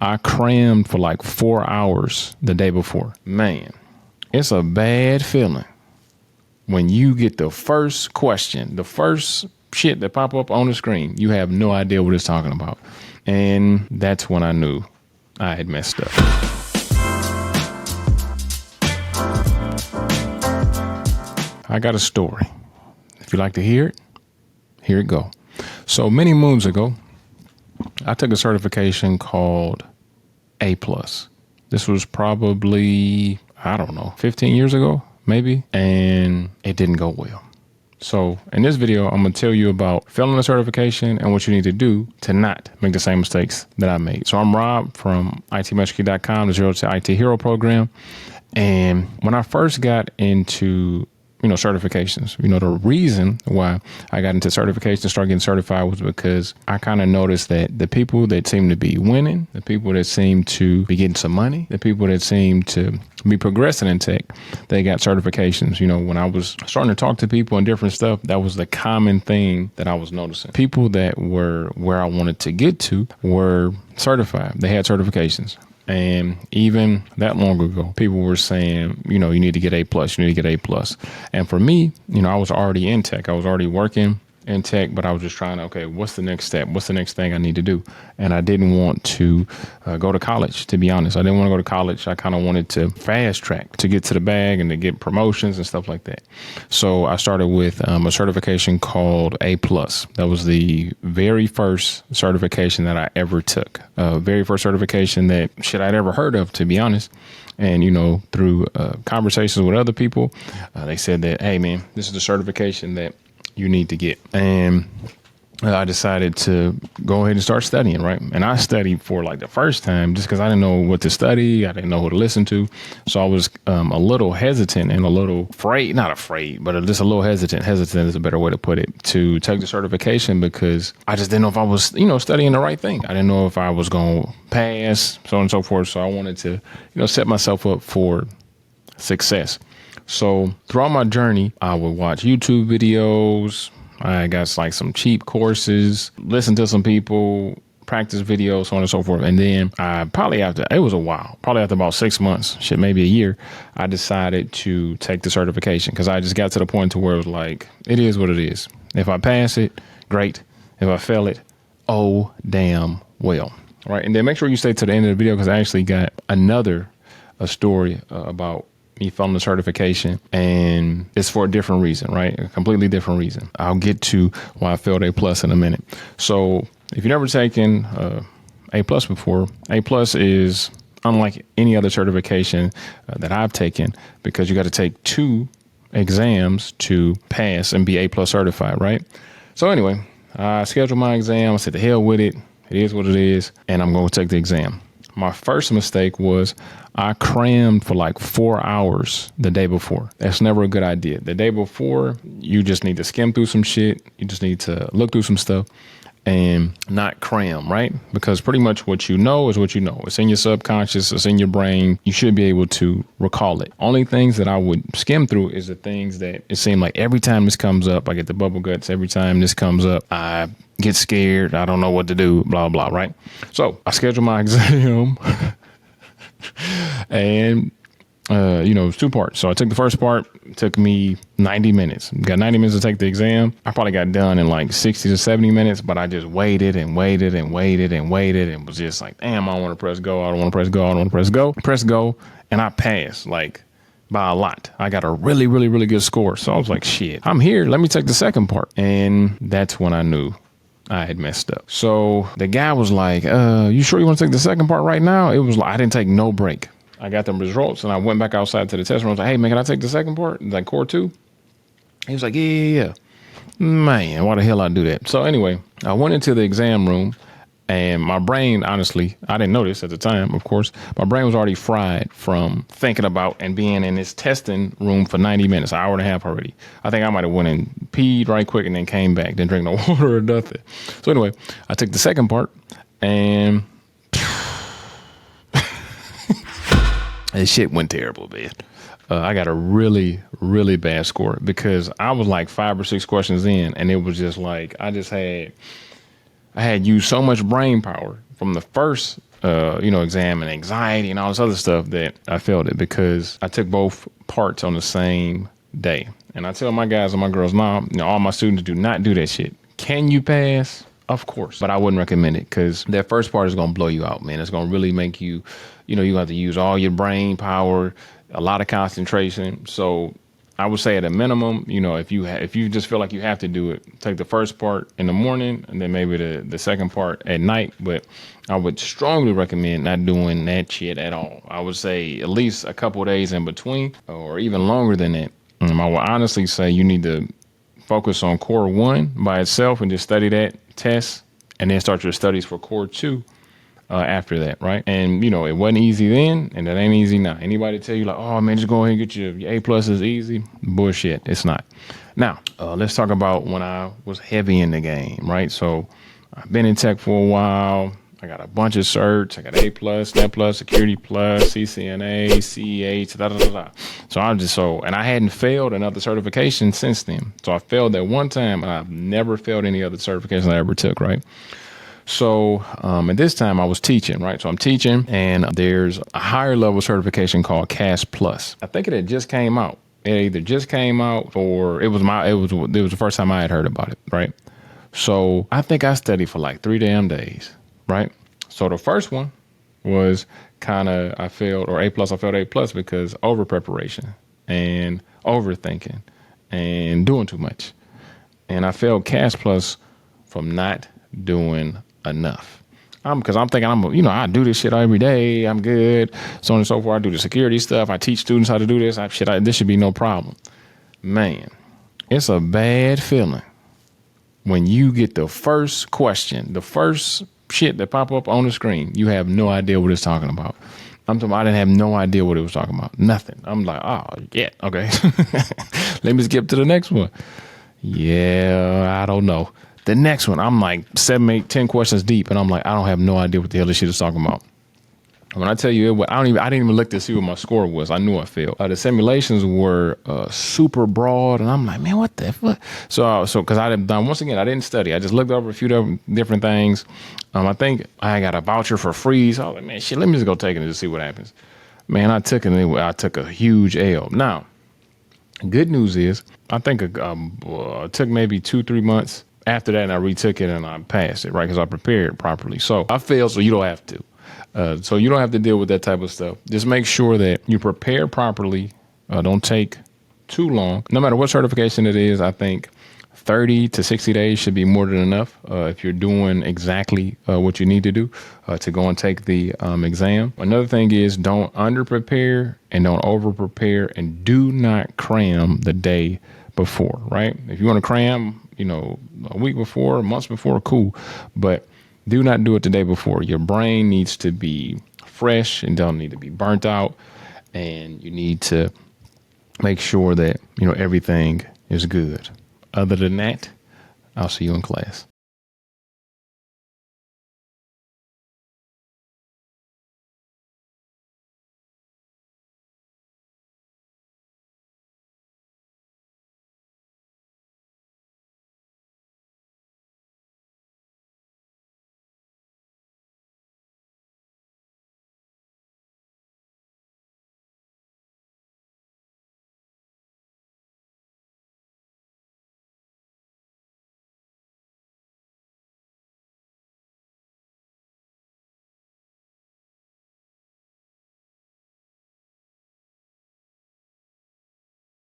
I crammed for like 4 hours the day before. Man, it's a bad feeling when you get the first question, the first shit that pop up on the screen. You have no idea what it's talking about. And that's when I knew I had messed up. I got a story. If you'd like to hear it, here it go. So many moons ago, I took a certification called A+. This was probably, 15 years ago, maybe, and it didn't go well. So in this video, I'm going to tell you about failing the certification and what you need to do to not make the same mistakes that I made. So I'm Rob from itmastery.com, the Zero to IT Hero program. And when I first got into certifications, the reason why I got into certification and started getting certified was because I kind of noticed that the people that seem to be winning, the people that seem to be getting some money, the people that seem to be progressing in tech, they got certifications. When I was starting to talk to people and different stuff, that was the common thing that I was noticing. People that were where I wanted to get to were certified. They had certifications. And even that long ago, people were saying, you need to get A+, you need to get A+. And for me, I was already in tech. I was already working in tech, but I was just trying to, okay, what's the next step? What's the next thing I need to do? And I didn't want to go to college, to be honest. I didn't want to go to college. I kind of wanted to fast track to get to the bag and to get promotions and stuff like that. So I started with a certification called A+. That was the very first certification that I ever took. Very first certification that I'd ever heard of, to be honest. And, through conversations with other people, they said that, hey, man, this is the certification that you need to get. And I decided to go ahead and start studying, right? And I studied for like the first time just because I didn't know what to study. I didn't know who to listen to. So I was a little hesitant and a little afraid, not afraid, but just a little hesitant. Hesitant is a better way to put it, to take the certification because I just didn't know if I was, studying the right thing. I didn't know if I was going to pass, so on and so forth. So I wanted to, set myself up for success. So throughout my journey, I would watch YouTube videos. I got like some cheap courses, listen to some people, practice videos, so on and so forth. And then it was a while, probably after about 6 months, maybe a year, I decided to take the certification because I just got to the point to where it was like, it is what it is. If I pass it, great. If I fail it, oh, damn well. All right. And then make sure you stay to the end of the video because I actually got a story about me failing the certification, and it's for a different reason, right? A completely different reason. I'll get to why I failed A+ in a minute. So if you've never taken A+ before, A+ is unlike any other certification that I've taken because you got to take 2 exams to pass and be A+ certified, right? So anyway, I scheduled my exam. I said, the hell with it. It is what it is. And I'm going to take the exam. My first mistake was I crammed for like 4 hours the day before. That's never a good idea. The day before, you just need to skim through some shit. You just need to look through some stuff and not cram, right? Because pretty much what you know is what you know. It's in your subconscious. It's in your brain. You should be able to recall it. Only things that I would skim through is the things that it seemed like every time this comes up, I get the bubble guts. Every time this comes up, I get scared. I don't know what to do, blah, blah, right? So I scheduled my exam and, it was 2 parts. So I took the first part. It took me 90 minutes. Got 90 minutes to take the exam. I probably got done in like 60 to 70 minutes, but I just waited and waited and waited and waited and was just like, damn, I don't want to press go. I don't want to press go. I don't want to press go. Press go. And I passed like by a lot. I got a really, really, really good score. So I was like, shit, I'm here. Let me take the second part. And that's when I knew I had messed up. So the guy was like, you sure you want to take the second part right now? It was like, I didn't take no break. I got them results and I went back outside to the test room. I was like, hey man, can I take the second part? Like core 2? He was like, yeah. Man, why the hell I do that? So anyway, I went into the exam room and my brain, honestly, I didn't know this at the time, of course. My brain was already fried from thinking about and being in this testing room for 90 minutes, an hour and a half already. I think I might have went and peed right quick and then came back, didn't drink no water or nothing. So anyway, I took the second part and this shit went terrible, man. I got a really, really bad score because I was like 5 or 6 questions in and it was just like, I had used so much brain power from the first exam and anxiety and all this other stuff that I failed it because I took both parts on the same day. And I tell my guys and my girls, nah, all my students do not do that shit. Can you pass? Of course, but I wouldn't recommend it because that first part is going to blow you out, man. It's going to really make you, you have to use all your brain power, a lot of concentration. So I would say at a minimum, if you just feel like you have to do it, take the first part in the morning and then maybe the second part at night. But I would strongly recommend not doing that shit at all. I would say at least a couple of days in between or even longer than that. I would honestly say you need to focus on core 1 by itself and just study that test and then start your studies for core 2 after that, right? And, it wasn't easy then and that ain't easy now. Anybody tell you like, oh, man, just go ahead and get your A+ is easy. Bullshit. It's not. Now, let's talk about when I was heavy in the game, right? So I've been in tech for a while. I got a bunch of certs. I got A+, Net+, Security+, CCNA, CEH, da da da da. So and I hadn't failed another certification since then. So I failed that one time, and I've never failed any other certification I ever took, right? So at this time I was teaching, right? So I'm teaching, and there's a higher level certification called CAS Plus. I think it had just came out. It either just came out or it was the first time I had heard about it, right? So I think I studied for like 3 damn days. Right. So the first one was I failed A+. I failed A+ because over preparation and overthinking and doing too much. And I failed CAS Plus from not doing enough. Because I'm thinking I do this shit every day. I'm good. So on and so forth. I do the security stuff. I teach students how to do this. This should be no problem. Man, it's a bad feeling when you get the first question, the first shit that pop up on the screen, you have no idea what it's talking about. I didn't have no idea what it was talking about. Nothing. I'm like, oh, yeah, okay. Let me skip to the next one. Yeah, I don't know. The next one, I'm like 7, 8, 10 questions deep, and I'm like, I don't have no idea what the hell this shit is talking about. When I tell you, I didn't even look to see what my score was. I knew I failed. The simulations were super broad, and I'm like, man, what the fuck? So because I didn't study. I just looked over a few different things. I think I got a voucher for free. So I was like, man, shit, let me just go take it and just see what happens. Man, I took it. I took a huge L. Now, good news is, I think it took maybe 2-3 months after that, and I retook it and I passed it, right? Because I prepared properly. So I failed, so you don't have to. So you don't have to deal with that type of stuff. Just make sure that you prepare properly. Don't take too long. No matter what certification it is, I think 30 to 60 days should be more than enough if you're doing exactly what you need to do to go and take the exam. Another thing is don't under-prepare and don't over-prepare, and do not cram the day before, right? If you want to cram, a week before, months before, cool. But do not do it the day before. Your brain needs to be fresh and don't need to be burnt out. And you need to make sure that, everything is good. Other than that, I'll see you in class.